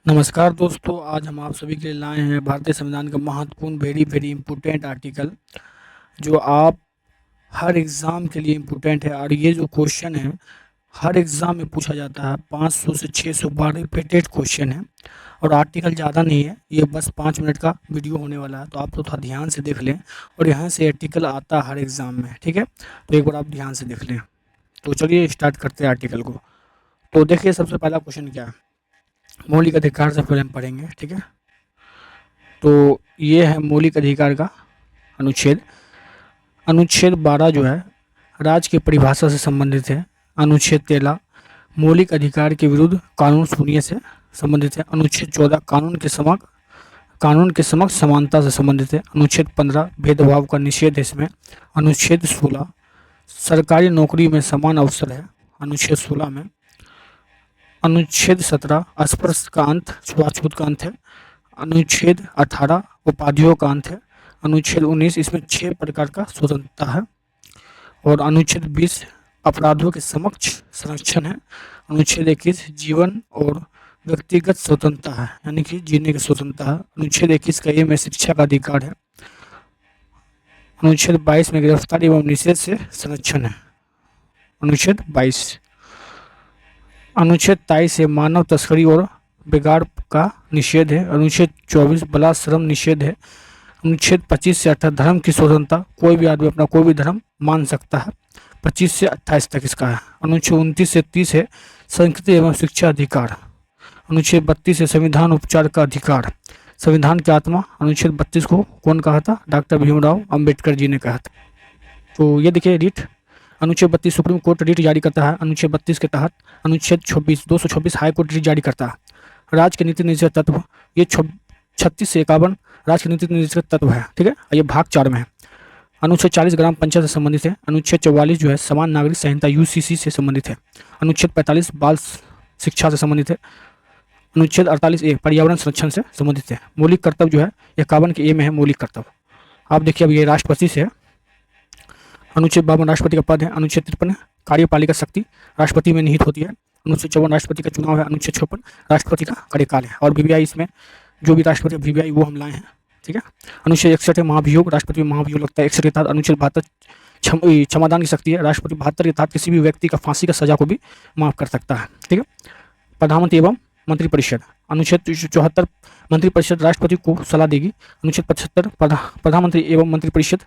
नमस्कार दोस्तों, आज हम आप सभी के लिए लाए हैं भारतीय संविधान का महत्वपूर्ण वेरी वेरी इंपॉर्टेंट आर्टिकल, जो आप हर एग्ज़ाम के लिए इम्पोर्टेंट है। और ये जो क्वेश्चन है हर एग्ज़ाम में पूछा जाता है। 500 से 600 बार रिपीटेड क्वेश्चन है और आर्टिकल ज़्यादा नहीं है, ये बस 5 मिनट का वीडियो होने वाला है। तो आप तो थोड़ा ध्यान से देख लें, और यहाँ से आर्टिकल आता है हर एग्ज़ाम में, ठीक है। तो एक बार आप ध्यान से देख लें। तो चलिए स्टार्ट करते हैं आर्टिकल को। तो देखिए, सबसे पहला क्वेश्चन क्या है, मौलिक अधिकार से पहले हम पढ़ेंगे, ठीक है। तो ये है मौलिक अधिकार का अनुच्छेद। अनुच्छेद 12 जो है राज्य की परिभाषा से संबंधित है। अनुच्छेद 13 मौलिक अधिकार के विरुद्ध कानून शून्य से संबंधित है। अनुच्छेद 14 कानून के समक्ष समानता से संबंधित है। अनुच्छेद 15 भेदभाव का निषेध है इसमें। अनुच्छेद 16 सरकारी नौकरी में समान अवसर है, अनुच्छेद 16 में। अनुच्छेद 17 अस्पृश्य का अंत, छुआछूत का अंत है। अनुच्छेद 18 उपाधियों का अंत है। अनुच्छेद 19 इसमें 6 प्रकार का स्वतंत्रता है। और अनुच्छेद 20 अपराधों के समक्ष संरक्षण है। अनुच्छेद 21 जीवन और व्यक्तिगत स्वतंत्रता है, यानी कि जीने की स्वतंत्रता है। अनुच्छेद 21 का एम है शिक्षा का अधिकार है। अनुच्छेद 22 में गिरफ्तारी एवं निषेध से संरक्षण है, अनुच्छेद 22। अनुच्छेद 23 से मानव तस्करी और बिगाड़ का निषेध है। अनुच्छेद 24 बलात्श्रम निषेध है। अनुच्छेद 25 से 28 धर्म की स्वतंत्रता, कोई भी आदमी अपना कोई भी धर्म मान सकता है। 25 से 28 तक इसका है। अनुच्छेद 29 से 30 है संस्कृति एवं शिक्षा अधिकार। अनुच्छेद 32 है संविधान उपचार का अधिकार, संविधान की आत्मा। अनुच्छेद 32 को कौन कहा था? डॉक्टर भीमराव अंबेडकर जी ने कहा था। तो ये देखिए रीट, अनुच्छेद 32 सुप्रीम कोर्ट रीट जारी करता है अनुच्छेद 32 के तहत। अनुच्छेद 226 हाई कोर्ट रीट जारी करता है। राज्य के नीति निर्देशक तत्व, ये 36 से 51 राज्य के नीति निर्देशक तत्व है, ठीक है। ये भाग 4 में है। अनुच्छेद 40 ग्राम पंचायत से संबंधित है। अनुच्छेद 44 जो है समान नागरिक संहिता यूसीसी से संबंधित है। अनुच्छेद 45 बाल शिक्षा से संबंधित है। अनुच्छेद 48 पर्यावरण संरक्षण से संबंधित है। मौलिक कर्तव्य जो है 51 के ए में है मौलिक कर्तव्य। आप देखिए अब ये राष्ट्रपति से है। अनुच्छेद 52 राष्ट्रपति का पद है। अनुच्छेद 53 कार्यपालिका शक्ति राष्ट्रपति में निहित होती है। अनुच्छेद 54 राष्ट्रपति का चुनाव है। अनुच्छेद 56 राष्ट्रपति का कार्यकाल है। और वीवीआई इसमें जो भी राष्ट्रपति वीवीआई वो हम लाए हैं, ठीक है। अनुच्छेद 61 है महाभियोग, राष्ट्रपति में महाभियोग लगता है। 61 के तहत अनुच्छेद 72 क्षमादान की शक्ति है। राष्ट्रपति 72 के तहत किसी भी व्यक्ति का फांसी का सजा को भी माफ कर सकता है, ठीक है। प्रधानमंत्री एवं मंत्रिपरिषद, अनुच्छेद 74 मंत्रिपरिषद राष्ट्रपति को सलाह देगी। अनुच्छेद 75 प्रधानमंत्री एवं मंत्रिपरिषद,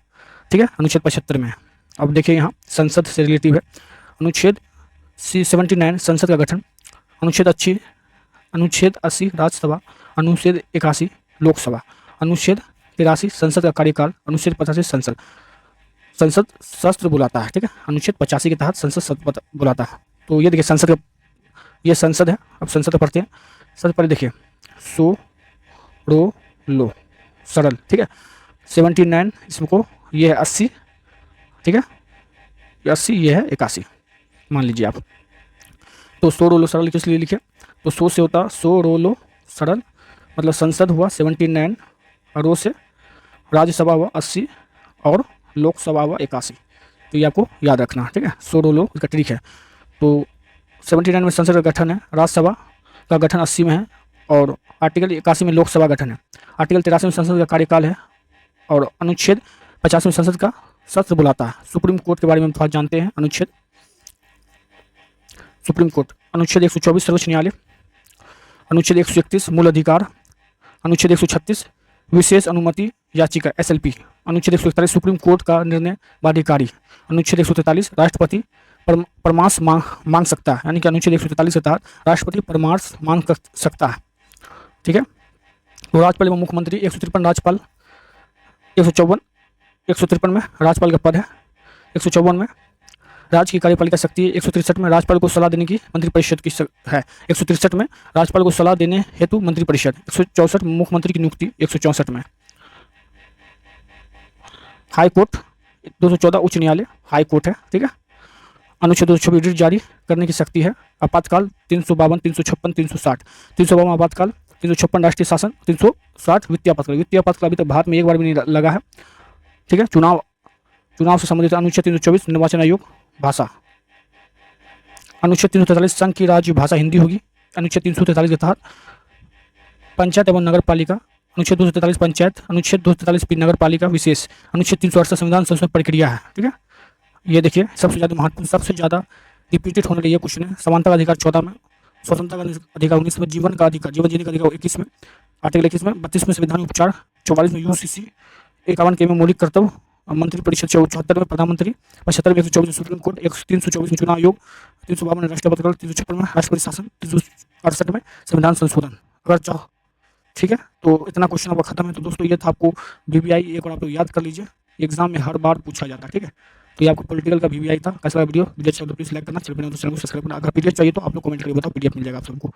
ठीक है, अनुच्छेद 75 में। अब देखिए यहाँ संसद से रिलेटिव है। अनुच्छेद 79 संसद का गठन। अनुच्छेद 80 राज्यसभा। अनुच्छेद 81 लोकसभा। अनुच्छेद 83 संसद का कार्यकाल। अनुच्छेद 85 संसद सत्र बुलाता है, ठीक है। अनुच्छेद 85 के तहत संसद सत्र बुलाता है। तो ये देखिए संसद का, ये संसद है। अब संसद पढ़ते हैं। सबसे पहले देखिए सो रो लो सरल, ठीक है। 79 इसको, ये है 80, ठीक है। ये 80, ये है 81 मान लीजिए आप। तो सो रोलो सरल किस लिए लिखे? तो सो से होता सो रोलो सरल, मतलब संसद हुआ 79 और रो से राज्यसभा हुआ 80 और लोकसभा हुआ 81। तो ये आपको याद रखना, ठीक है। सो रोलो इसका ट्रिक है। तो 79 में संसद का गठन है, राज्यसभा का गठन 80 में है, और आर्टिकल 81 में लोकसभा गठन है। आर्टिकल 83 में संसद का कार्यकाल है, और अनुच्छेद 50 में संसद का सत्र बुलाता है। सुप्रीम कोर्ट के बारे में हम थोड़ा जानते हैं। अनुच्छेद सुप्रीम कोर्ट, अनुच्छेद 124 सर्वोच्च न्यायालय। अनुच्छेद 131 मूल अधिकार। अनुच्छेद 136 विशेष अनुमति याचिका एसएलपी। अनुच्छेद 141 सुप्रीम कोर्ट का निर्णय बाध्यकारी। अनुच्छेद 143 राष्ट्रपति परामर्श मांग सकता है, यानी कि अनुच्छेद 143 के तहत राष्ट्रपति परामर्श मांग सकता है, ठीक है। तो राज्यपाल एवं मुख्यमंत्री 153 राज्यपाल। 153 में राज्यपाल का पद है। 154 में राज्य की कार्यपालिका शक्ति है। 163 में राज्यपाल को सलाह देने की मंत्रिपरिषद की है। 163 में राज्यपाल को सलाह देने हेतु मंत्रिपरिषद। 164 में मुख्यमंत्री की नियुक्ति। 164 में हाई कोर्ट, 214 उच्च न्यायालय हाई कोर्ट है, ठीक है। अनुच्छेद 226 रीट जारी करने की शक्ति है। आपातकाल 352, 356, 360। 352 आपातकाल, 356 राष्ट्रीय शासन, 360 वित्तीय आपातकाल। वित्तीय आपातकाल अभी तक भारत में एक बार भी नहीं लगा है, ठीक है। चुनाव से संबंधित अनुच्छेद 324 निर्वाचन आयोग। भाषा, अनुच्छेद 343 संघ की राज्य भाषा हिंदी होगी। अनुच्छेद 343 के तहत पंचायत एवं नगर पालिका, अनुच्छेद 243 पंचायत, अनुच्छेद 243 नगर पालिका विशेष, अनुच्छेद 368 संविधान संशोधन प्रक्रिया है। ठीक है, ये देखिए सबसे ज़्यादा महत्वपूर्ण, सबसे ज़्यादा रिपीटेड होने वाला ये क्वेश्चन है। समानता का अधिकार 14 में, स्वतंत्रता का अधिकार 19 में, जीवन का अधिकार, जीवन जीने का अधिकार 21 में, आर्टिकल 21 में, 32 में संविधान उपचार, 44 में यूसीसी, 51 के में मौलिक कर्तव्य, मंत्री परिषद 74 में प्रधानमंत्री, 75 में 124 में सुप्रीम कोर्ट, 324 में चुनाव आयोग, 352 में राष्ट्रीय पत्रकार, 356 में राष्ट्रपति शासन, 368 में संविधान संशोधन। अगर चाहो, ठीक है, तो इतना क्वेश्चन आपका खत्म है। तो दोस्तों ये था आपको वीवीआई, एक और आप लोग याद कर लीजिए, एग्जाम में हर बार पूछा जाता है। ठीक है, तो ये आपको पॉलिटिकल का वीवीआई था। कैसा लगा वीडियो? वीडियो अच्छा तो प्लीज लाइक करना, चैनल को सब्सक्राइब करना। अगर पीडीएफ चाहिए तो आप लोग कमेंट करके बताओ, पीडीएफ मिल जाएगा आप सबको।